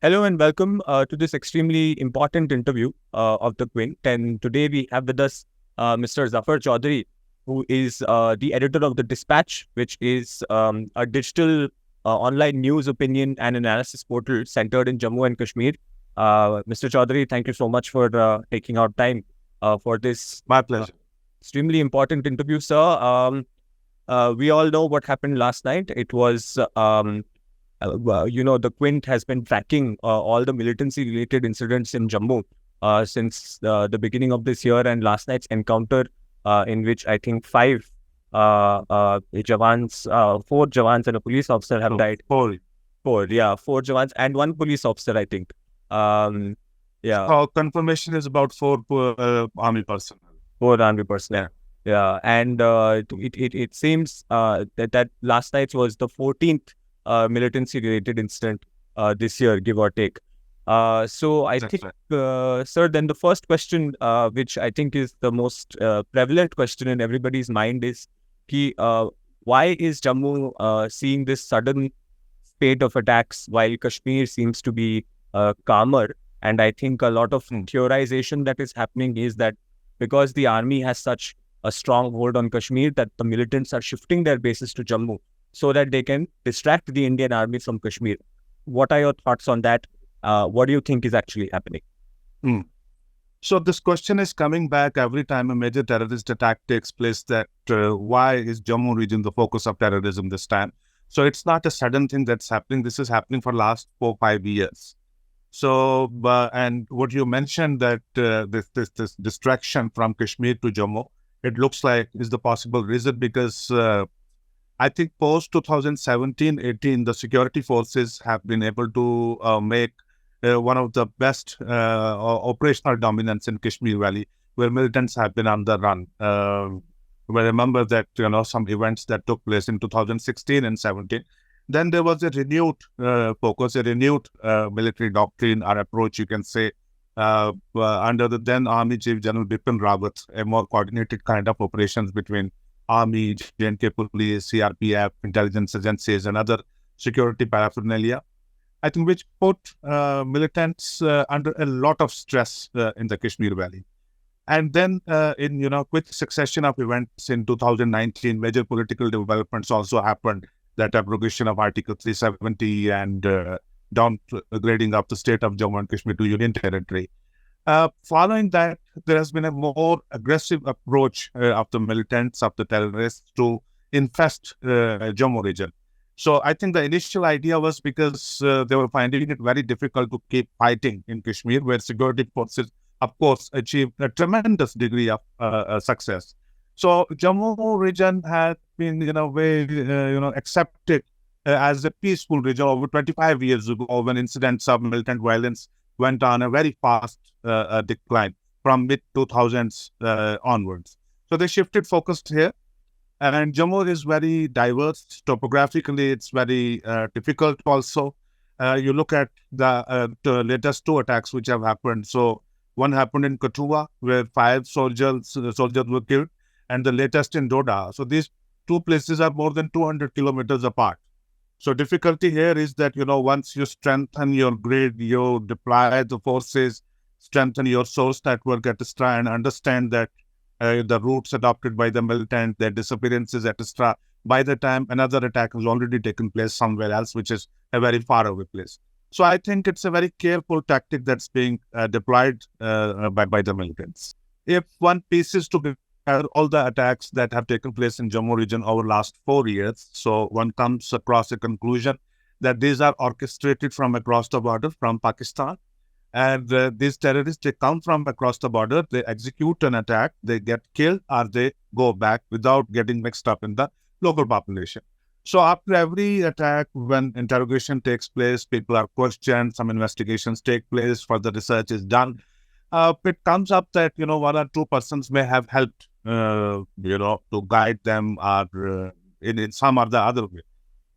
Hello and welcome to this extremely important interview of the Quint. And today we have with us Mr. Zafar Choudhary, who is the editor of the Dispatch, which is a digital online news, opinion and analysis portal centered in Jammu and Kashmir. Mr. Choudhary, thank you so much for taking out time for this My pleasure. extremely important interview, sir. We all know what happened last night. It was the Quint has been tracking all the militancy-related incidents in Jammu since the beginning of this year, and last night's encounter in which I think four Jawans and a police officer have died. Four Jawans and one police officer, I think. Confirmation is about four army personnel. Four army personnel. Yeah, and it seems that last night was the 14th militancy-related incident this year, give or take. So I think, sir, then the first question, which I think is the most prevalent question in everybody's mind is, why is Jammu seeing this sudden spate of attacks while Kashmir seems to be calmer? And I think a lot of theorization that is happening is that because the army has such a strong hold on Kashmir, that the militants are shifting their bases to Jammu so that they can distract the Indian army from Kashmir. What are your thoughts on that? What do you think is actually happening? So this question is coming back every time a major terrorist attack takes place, that why is Jammu region the focus of terrorism this time? So it's not a sudden thing that's happening. This is happening for the last 4-5 years. So, and what you mentioned, that this distraction from Kashmir to Jammu, it looks like is the possible reason, because I think post 2017-18, the security forces have been able to make one of the best operational dominance in Kashmir Valley, where militants have been on the run. We remember that, some events that took place in 2016 and 17. Then there was a renewed focus, a renewed military doctrine or approach, you can say, under the then Army Chief General Bipin Rawat, a more coordinated kind of operations between Army, J&K Police, CRPF, intelligence agencies, and other security paraphernalia, I think, which put militants under a lot of stress in the Kashmir Valley. And then in quick succession of events in 2019, major political developments also happened. That abrogation of Article 370 and downgrading of the state of Jammu and Kashmir to Union Territory. Following that, there has been a more aggressive approach of the militants, of the terrorists, to infest Jammu region. So I think the initial idea was because they were finding it very difficult to keep fighting in Kashmir, where security forces, of course, achieved a tremendous degree of success. So Jammu region had been, in a way, accepted as a peaceful region over 25 years ago, when incidents of militant violence went on a very fast decline from mid-2000s onwards. So they shifted focus here. And Jammu is very diverse. Topographically, it's very difficult also. You look at the latest two attacks which have happened. So one happened in Kathua, where 5 soldiers were killed, and the latest in Doda. So these two places are more than 200 kilometers apart. So difficulty here is that, once you strengthen your grid, you deploy the forces, strengthen your source network, etc., and understand that the routes adopted by the militant, their disappearances, etc., by the time another attack has already taken place somewhere else, which is a very far away place. So I think it's a very careful tactic that's being deployed by the militants. If one pieces together all the attacks that have taken place in Jammu region over the last 4 years, so one comes across a conclusion that these are orchestrated from across the border from Pakistan. And these terrorists, they come from across the border, they execute an attack, they get killed, or they go back without getting mixed up in the local population. So after every attack, when interrogation takes place, people are questioned, some investigations take place, further research is done. It comes up that, 1 or 2 persons may have helped, to guide them or in some or the other way.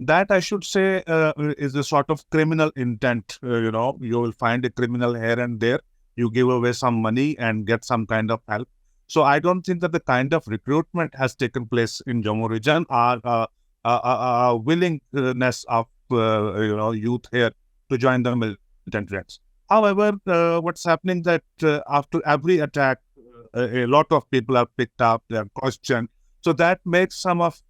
That, I should say, is a sort of criminal intent. You will find a criminal here and there. You give away some money and get some kind of help. So I don't think that the kind of recruitment has taken place in Jammu region, or willingness of youth here to join the threats. However, what's happening that after every attack, a lot of people are picked up, they are questioned. So that makes some of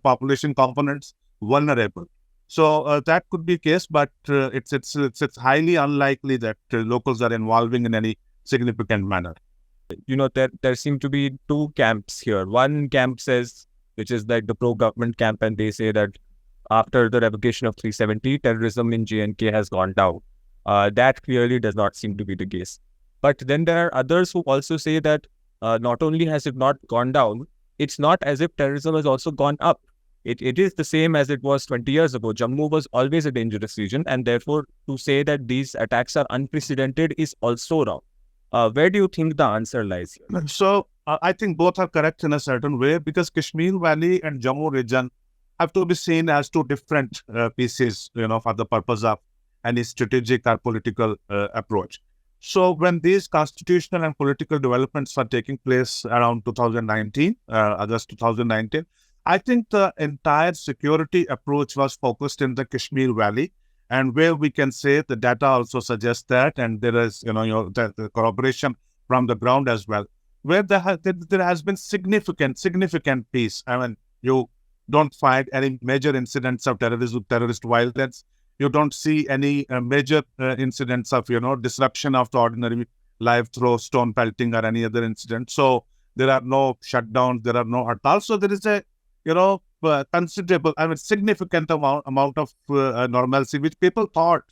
population components vulnerable. So that could be case, but it's highly unlikely that locals are involving in any significant manner. There seem to be two camps here. One camp says, which is like the pro-government camp, and they say that after the revocation of 370, terrorism in J&K has gone down. That clearly does not seem to be the case. But then there are others who also say that not only has it not gone down, it's not as if terrorism has also gone up. It is the same as it was 20 years ago. Jammu was always a dangerous region, and therefore to say that these attacks are unprecedented is also wrong. Where do you think the answer lies here? So I think both are correct in a certain way, because Kashmir Valley and Jammu region have to be seen as two different pieces, for the purpose of any strategic or political approach. So when these constitutional and political developments are taking place around 2019, August 2019, I think the entire security approach was focused in the Kashmir Valley, and where we can say the data also suggests that, and there is the corroboration from the ground as well, where there has been significant peace. I mean, you don't find any major incidents of terrorist violence. You don't see any major incidents of disruption of the ordinary life through stone pelting or any other incident. So there are no shutdowns, there are no hartals. So there is a considerable, significant amount of normalcy, which people thought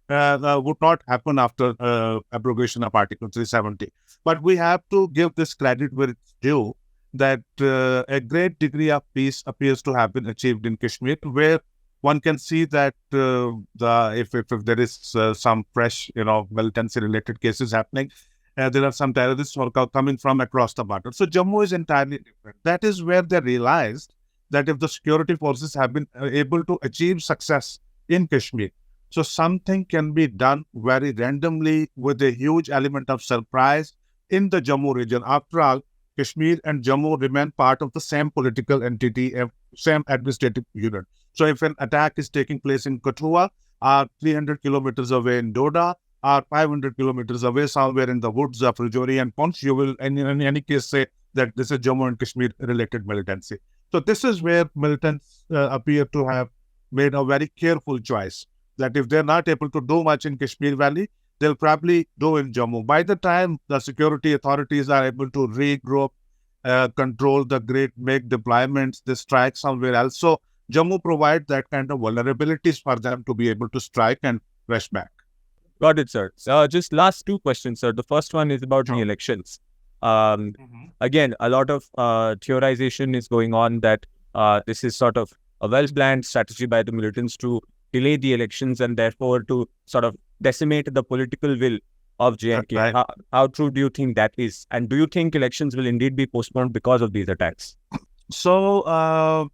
would not happen after abrogation of Article 370. But we have to give this credit where it's due, that a great degree of peace appears to have been achieved in Kashmir, where one can see that if there is some fresh, militancy-related cases happening, there are some terrorists who are coming from across the border. So Jammu is entirely different. That is where they realized that if the security forces have been able to achieve success in Kashmir, so something can be done very randomly with a huge element of surprise in the Jammu region. After all, Kashmir and Jammu remain part of the same political entity, same administrative unit. So if an attack is taking place in Kathua, or 300 kilometers away in Doda, or 500 kilometers away somewhere in the woods of Rajouri and Punch, you will in any case say that this is Jammu and Kashmir related militancy. So this is where militants appear to have made a very careful choice, that if they're not able to do much in Kashmir Valley, they'll probably do in Jammu. By the time the security authorities are able to regroup, control the grid, make deployments, they strike somewhere else. So Jammu provides that kind of vulnerabilities for them to be able to strike and rush back. Got it, sir. Just last two questions, sir. The first one is about the elections. Again, a lot of theorization is going on that this is sort of a well-planned strategy by the militants to delay the elections and therefore to sort of decimate the political will of J&K. Right. How true do you think that is? And do you think elections will indeed be postponed because of these attacks? So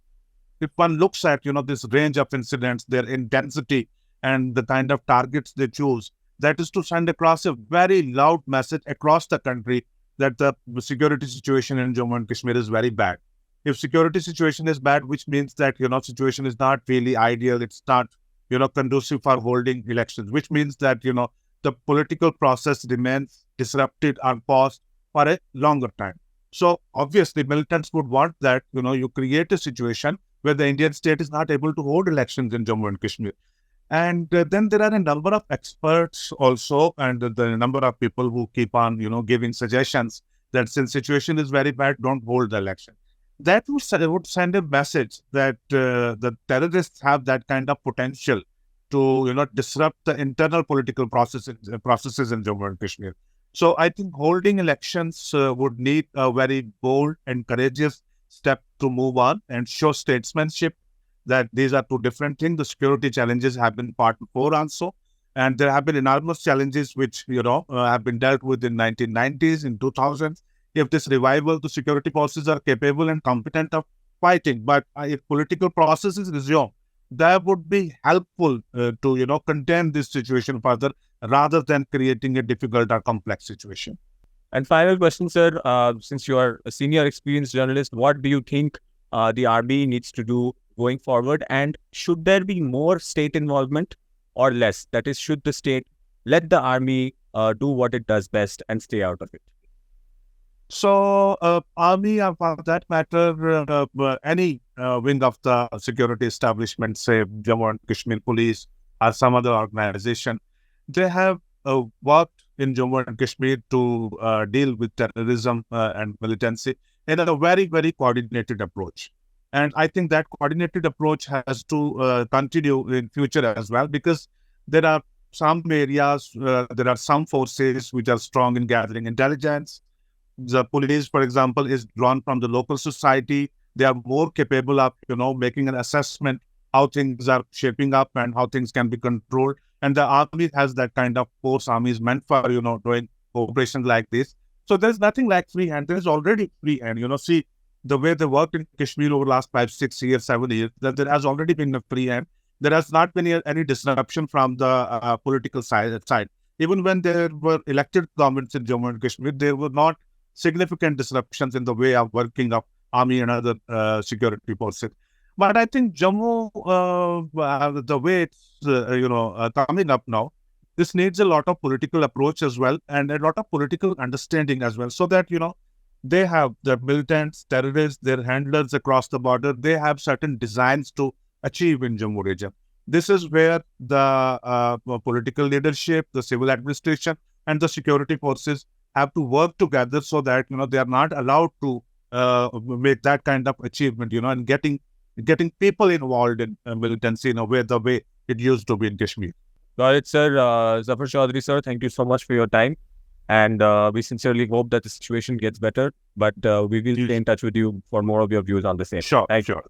if one looks at, this range of incidents, their intensity, and the kind of targets they choose, that is to send across a very loud message across the country that the security situation in Jammu and Kashmir is very bad. If security situation is bad, which means that, situation is not really ideal, it's not, conducive for holding elections, which means that, the political process remains disrupted or paused for a longer time. So obviously militants would want that, you create a situation where the Indian state is not able to hold elections in Jammu and Kashmir. And then there are a number of experts also, and the number of people who keep on, giving suggestions that since situation is very bad, don't hold the election. That would send a message that the terrorists have that kind of potential to, disrupt the internal political processes in Jammu and Kashmir. So I think holding elections would need a very bold and courageous step to move on and show statesmanship that these are two different things. The security challenges have been part before also, and there have been enormous challenges which, have been dealt with in 1990s, in 2000s. If this revival, the security forces are capable and competent of fighting, but if political processes resume, that would be helpful to, contain this situation further rather than creating a difficult or complex situation. And final question, sir, since you are a senior experienced journalist, what do you think the army needs to do going forward? And should there be more state involvement or less? That is, should the state let the army do what it does best and stay out of it? So, army, for that matter, any wing of the security establishment, say Jammu and Kashmir Police or some other organization, they have worked in Jammu and Kashmir to deal with terrorism and militancy in a very, very coordinated approach. And I think that coordinated approach has to continue in future as well, because there are some areas, there are some forces which are strong in gathering intelligence. The police, for example, is drawn from the local society. They are more capable of, making an assessment how things are shaping up and how things can be controlled. And the army has that kind of force. Army is meant for, doing operations like this. So there's nothing like free hand. There's already free hand. See the way they worked in Kashmir over the last 5, 6 years, 7 years, that there has already been a free hand. There has not been any disruption from the political side. Even when there were elected governments in Jammu and Kashmir, there were not significant disruptions in the way of working of army and other security forces. But I think Jammu, the way it's coming up now, this needs a lot of political approach as well, and a lot of political understanding as well, so that they have the militants, terrorists, their handlers across the border. They have certain designs to achieve in Jammu region. This is where the political leadership, the civil administration, and the security forces have to work together, so that they are not allowed to make that kind of achievement, and getting people involved in militancy in a way the way it used to be in Kashmir. Got it, sir. Zafar Choudhary, sir, thank you so much for your time. And we sincerely hope that the situation gets better. But we will stay in touch with you for more of your views on the same. Sure, Thank you. sure.